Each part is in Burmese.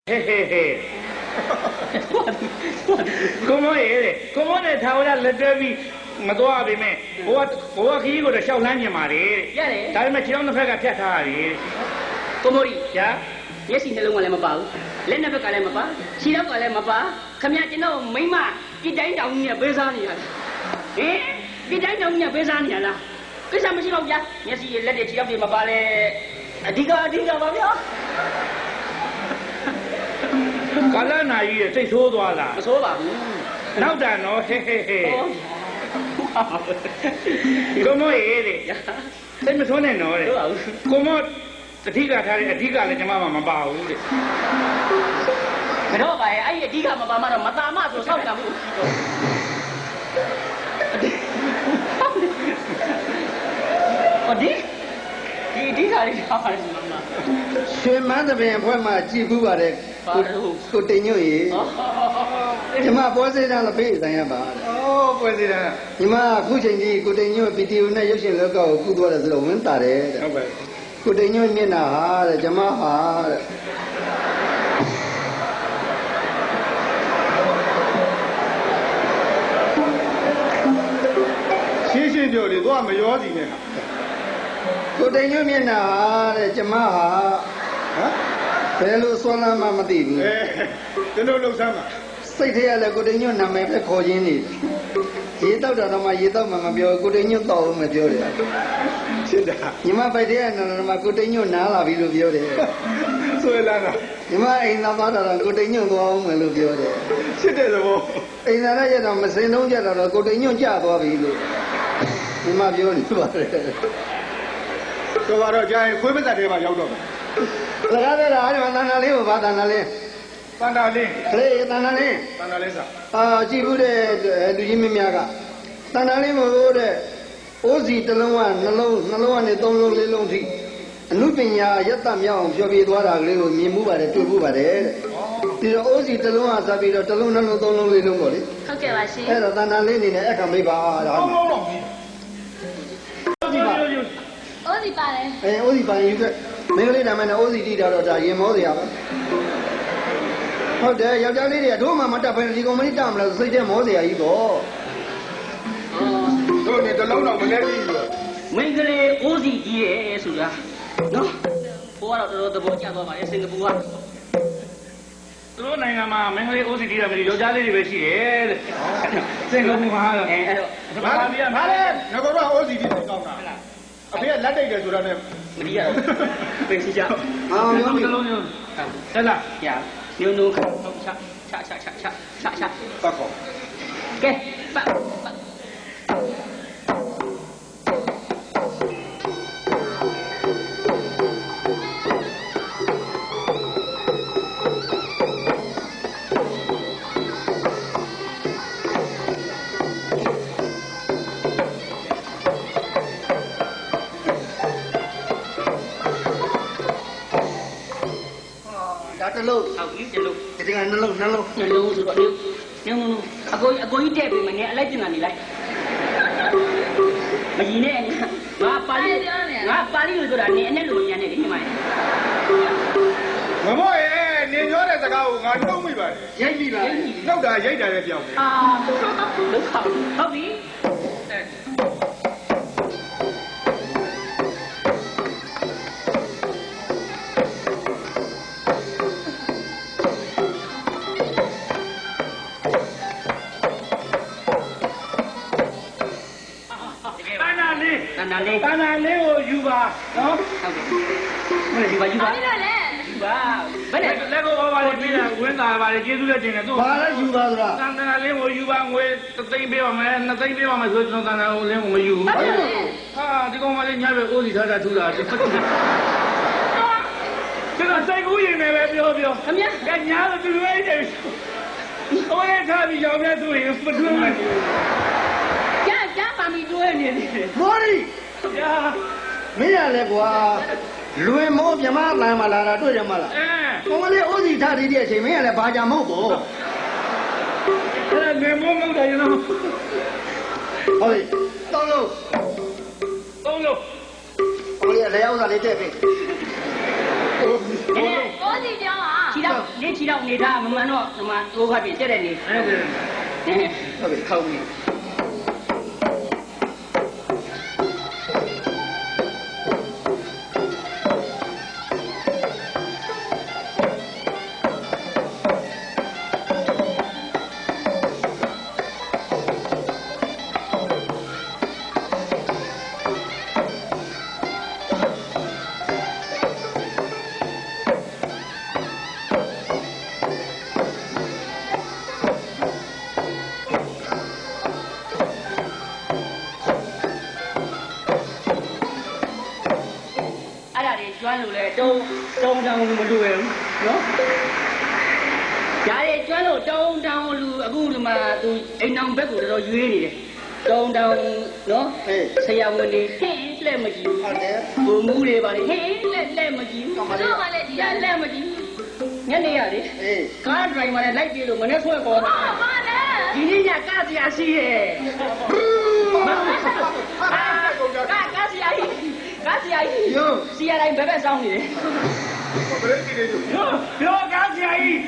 嘿嘿嘿，公公爷，公公呢？他我那来这边，我多少边没？我去一个小三年嘛的，但是没其他那块个偏差的。公公呀，也是那龙我来没包，来那边过来没包，其他过来没包，他们今天没嘛，一单到你背上你了，哎，一单到你背上你了，为什么是老家？也是来的其他边没包嘞，这个包了。刚才那鱼最粗多了，不错吧？老赞哦，嘿嘿嘿。公公爷的，怎么说呢？喏的，公公这几个他的，几个呢？就妈妈包的。没错吧？哎，这个嘛，妈的，没打嘛，做啥干部？我ဒီခါလေးထားပါတယ်မမရွှေမန်းသဘင်ဘွဲမှာကြည်ဘူးပါတယ်ကိုတင်ညွန့်ရေညီမပွဲစည်းတန်းလည်းပေးဆိုင်ရပါဩပွဲစည်းတန်းညီမအခုချိန်ကြီးကိုတင်ညွန့်ပီတီယိုနဲ့ရုပ်ရှင်လောကကိုကူးသွားတယ်ဆိုတော့ဝင်းတာတယ်တဲ့ဟုတ်ပါကိုတင်ညွန့်မျက်နှာဟာတဲ့ညီမဟာတဲ့ရှင်းရှင်းပြောလေသူကမရောစီနဲ့ကိုတိန်ညွန့်မျက်နှာဟာတဲ့ကျမဟာဟမ်ဘယ်လိုဆွမ်းလမ်းမှမသိဘူးဒီလိုလှုပ်ရှားမှာစိတ်ထဲကလည်းကိုတိန်ညွန့်နာမည်ပဲခေါ်ခြင်းနေရေတောက်တာတော့မှရေတောက်မှမပြောကိုတိန်ညွန့်တောက်အောင်မပြောတယ်ဖြစ်တာညီမပိုက်တဲ့နာမည်ကိုတိန်ညွန့်နားလာပြီလို့ပြောတယ်ဆွဲလာတာညီမအိမ်သာသွားတာတော့ကိုတိန်ညွန့်သွားအောင်မယ်လို့ပြောတယ်ဖြစ်တဲ့သဘောအိမ်သာရရတော့မစင်လုံးကြတော့ကိုတိန်ညွန့်ကြသွားပြီလို့ညီမပြောနေပါတယ်တော့ကတော့ကြာရင်ခွေးပသက်တွေပါရောက်တော့မယ်စကားပြောတာအဲ့ဒီမှာတန်တာလေးကိုဗာတန်တာလေးတန်တာလေးကလေးတန်တာလေးကြည့်ဘူးတဲ့လူကြီးမင်းများကတန်တာလေးမို့တဲ့အိုးစီတစ်လုံးကနှလုံးကနေသုံးလုံးလေးလုံးထိအနုပညာယတ္တမြောက်အောင်ဖြောပြသွားတာကလေးကိုမြင်မှုပါတယ်တွေ့မှုပါတယ်တဲ့ဒီတော့အိုးစီတစ်လုံးကစပြီးတော့တစ်လုံးနှလုံးသုံးလုံးလေးလုံးပေါ့လေဟုတ်ကဲ့ပါရှင်အဲ့တော့တန်တာလေးအနေနဲ့အခါမိပါဒါဟုတ်ဟုတ်ဟုတ်အိုးစီပါတယ်အိုးစီပါရင်ယူခဲ့မင်းကလေးနာမည်နဲ့အိုးစီတီးတာတော့ဒါရင်မောစရာပဲဟုတ်တယ်ယောက်ျားလေးတွေကတို့မှမတက်ဘဲဒီကောင်မလေးတက်မလားစိတ်ထဲမောစရာကြီးပေါ့တို့နေတလုံးတော့မလဲပြီမင်းကလေးအိုးစီကြီးရဲ့ဆိုတာနော်ဘိုးကတော့တော်တော်သဘောကျသွားပါရဲ့စင်ကာပူကတို့နိုင်ငံမှာမင်္ဂလိအိုးစီတီးတာမရှိယောက်ျားလေးတွေပဲရှိတယ်တဲ့စင်ကာပူမှာအဲ့တော့ဘာလဲငါကတော့အိုးစီတီးတယ်ကောင်းတာအဖေကလက်တိတ်တယ်ဆိုတာနဲ့မဒီရတော့ပြင်စီကြမျိုးမျိုးလုံးမျိုးဟဲ့လားညာမျိုးလုံးချပတ်ခေါ်ကဲပတ်တလုံးဟုတ်ပြီတလုံးဒီကနှလုံးဆိုတော့နှလုံးအကိုကြီးတဲ့ပြီမနဲ့အလိုက်တင်တာနေလိုက်မကြီးနဲ့ငါပါဠိလို့ဆိုတာနေအနဲ့လို့ညာနေတယ်ညီမရဲ့မမောရဲ့နေပြောတဲ့စကားကိုငါတုံးမိပါတယ်ရိုက်ပြီပါနောက်တာရိုက်တာလည်းပြောင်းတယ်ဒုက္ခဟုတ်ပြီတန်တာလေးကိုယူပါနော်ဟုတ်ကဲ့မလေးယူပါယူပါဘယ်လက်ကိုပါလေပြီးတာဝင်းတာပါလေကျေးဇူးလက်တင်တယ်သူဘာလဲယူပါဆိုတာတန်တာလေးကိုယူပါငွေ3သိန်းပေးပါမယ်2သိန်းပေးပါမယ်ဆိုကျွန်တော်တန်တာကိုလင်းကိုမယူဘူးဟာဒီကောင်မလေးညပဲအိုးစီထားတာထူတာကျွန်တော်စိတ်ကူးရင်လည်းပြောအမြကညာလို့သူရွေးတယ်ဟိုလည်းထားပြီးရောက်ပြသူရင်မတွန်းဘူးကြားပါမီတွဲနေတယ်မော်ရီမင်းရလဲကွာလွင်မိုးမြမတန်မလာတာတွေ့တယ်မလားကောင်မလေးအိုးစီထားသေးတဲ့အချိန်မင်းရလဲဘာကြမဟုတ်ဘူးအဲ့ဒါနေမိုးမဟုတ်တယ်နော်ဟုတ်ပြီသုံးလုံးကောင်လေးလည်းဥစ္စာလေးတဲ့ပြီကိုစီပြောပါ ခြေတော့နေခြေတော့နေတာမမှန်တော့ဒီမှာဟိုကပြင်တက်တဲ့နေဟုတ်ကဲ့ခေါင်းကြီးကျွမ်းလို့လေတုံးတောင်မလူရဘူးနော်။ဒါတွေကျွမ်းလို့တုံးတောင်လူအခုဒီမှာသူအိမ်အောင်ဘက်ကိုတော်ရွေးနေတယ်။တုံးတောင်နော်ဆရာဝန်တွေဟင်းလက်မကြည့်ဘူး။ဟုတ်တယ်။ဘုံမူတွေပါလေဟင်းလက်မကြည့်ဘူး။တော့ပါလေဒီလက်မကြည့်။ညနေရလေကားဒရိုင်ဘာနဲ့လိုက်ပြေးလို့မနေ့ဆွဲပေါ်တာ။ဟုတ်ပါလား။ဒီနေ့ညကားစရာရှိရဲ့။ကားစရာကြီးကားစရာကြီးစီရတိုင်းဘယ်ဘက်ဆောင်နေလဲဘယ်လိုကြည့်လဲပြောကားစရာကြီး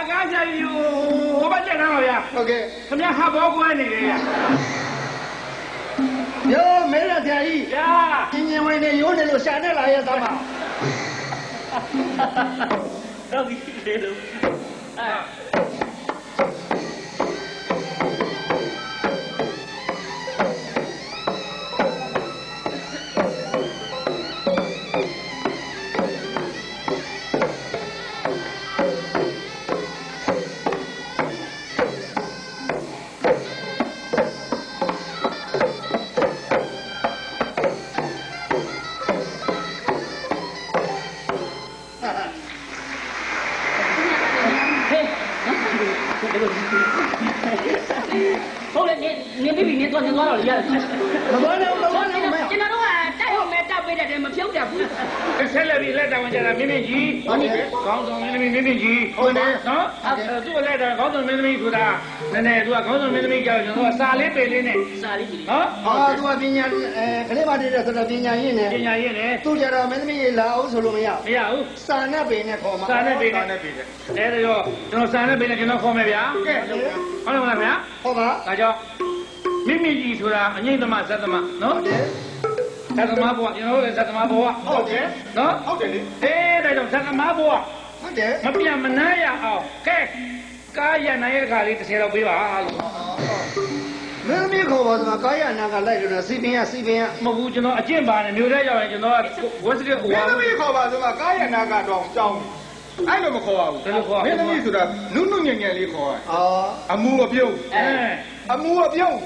ကားစရာကြီးဟိုဘက်တက်ထားပါဗျာဟုတ်ကဲ့ခင်ဗျာဟာဘောကွဲနေတယ်ယောမဲရဆရာကြီးဗျာကျင်ကျင်ဝင်နေရိုးနေလို့ရှာနေလာရဲ့သားမတော့ဒီလေလို့ဟုတ်လေနေပြီးနေတော့တော့ရတယ်မတော်နဲ့မတော်နဲ့မရကျွန်တော်တို့ကတိုက်ဟုတ်မဲ့တောက်ပေးတဲ့တည်းမဖြုတ်တတ်ဘူးဆက်လက်ပြီးလက်တောင်ကြတာမင်းမင်းကြီးဟုတ်တယ်ခေါင်းဆောင်မင်းသမီးမင်းမင်းကြီးဟုတ်တယ်နော်သူ့လက်တောင်ခေါင်းဆောင်မင်းသမီးဆိုတာနည်းနည်းသူကခေါင်းဆောင်မင်းသမီးကြောက်ကျွန်တော်ကစာလေးပေလေးနဲ့စာလေးကြီးနော်သူကပညာကလေးမတည်းတဲ့ဆိုတော့ပညာရင်းနဲ့ပညာရင်းနဲ့သူကြတော့မင်းသမီးလာအောင်ဆိုလို့မရဘူးစာနဲ့ပေနဲ့ခေါ်မှာစာနဲ့ပေနဲ့အဲ့ဒါတော့ကျွန်တော်စာနဲ့ပေနဲ့ကျွန်တော်ခေါ်မယ်ဗျာကဲဟုတ်တယ်မလားဗျာဟုတ်ပါဒါကြောင့်မိမိကြီးဆိုတာအငိမ့်သမဇတ်သမနော်ဟုတ်တယ်ဇတ်သမဘဝကျွန်တော်တို့ဇတ်သမဘဝဟုတ်တယ်နော်ဟုတ်တယ်လေဒါကြောင့်ဇတ်သမဘဝဟုတ်တယ်မပြတ်မနှမ်းရအောင်ကဲကားရနိုင်တဲ့ခါလေး30တော့ပေးပါလို့မင်းသမီးခေါ်ပါဆိုကာယနာကလိုက်လို့စီပင်ရမဟုတ်ဘူးကျွန်တော်အကျင့်ပါနဲ့မျိုးတဲ့ရောက်ရင်ကျွန်တော်ဝက်စကဟိုမင်းသမီးခေါ်ပါဆိုကာယနာကတော့ကြောင်းအဲ့လိုမခေါ်ပါဘူးမင်းသမီးဆိုတာနုညံ့လေးခေါ်ရအမူအပြုံးအမူအပြုံး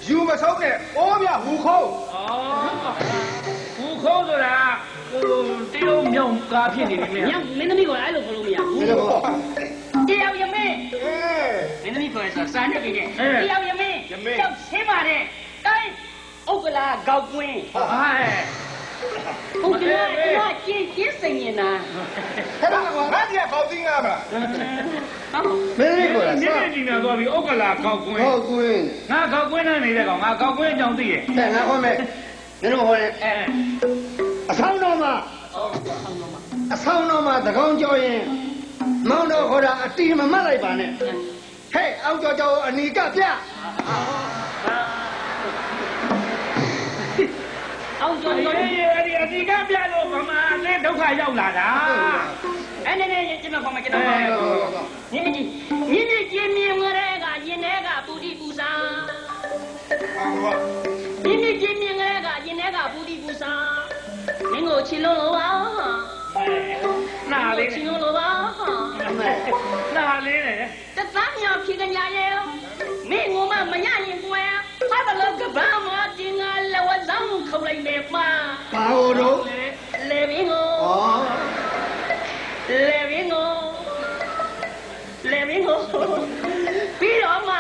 ယူမဆုံးနဲ့ဩမြဟူခုံးဟူခုံးဆိုတာတရုတ်မြောင်ကားဖြစ်နေပြီမြောင်မင်းသမီးကအဲ့လိုခေါ်လို့မရဘူးတယောက်ရမင်းမင်းသမီးခေါ်ရစားနေပြီတဲ့တယောက်ရမင်းကြောက်ဆင်းပါတဲ့တိုင်းဥက္ကလာကောက်ကွင်းဟုတ်ကဲ့ကျင်းစိန်နေတာဟဲ့ဘာငါကြီးကောက်သိငါမလားမင်းလေးကိုလားနင်းနေနေသွားပြီဥက္ကလာကောက်ကွင်းဟုတ်ကွင်းငါကောက်ကွင်းနဲ့နေတဲ့ကောင်ငါကောက်ကွင်းအကြောင်းသိရဲ့ငါဟောမယ်မင်းတို့ဟောတယ်အဆောင်တော်မှာတကောင်ကြောရင်မောင်တော်ခေါ်တာအတီမမတ်လိုက်ပါနဲ့ဟဲ့အောက်ကြောအနီကပြအောင်ကျော်ကျော်အဲ့ဒီအတီကပြလို့ဗမာနဲ့ဒုက္ခရောက်လာတာအဲ့နဲ့ကျွန်တော်မြင့်ကြီးမြင်ငရဲကရင်ထဲကပူတိပူစာမြင့်ကြီးမြင်ငရဲကရင်ထဲကပူတိပူစာမင်းကိုချီလုံးလို့ပါနာလေးချီလုံးလို့ပါနာလေးလေတသားမြောင်ဖြစ်ကြရဲ့မင်းငုံမရရင်ကွယ်ဟာဘလောကဘာမတင်ငါလဝဇောင်းခုံလိုက်နေပါဘာလို့လေဘင်းကိုပြီးတော့မှ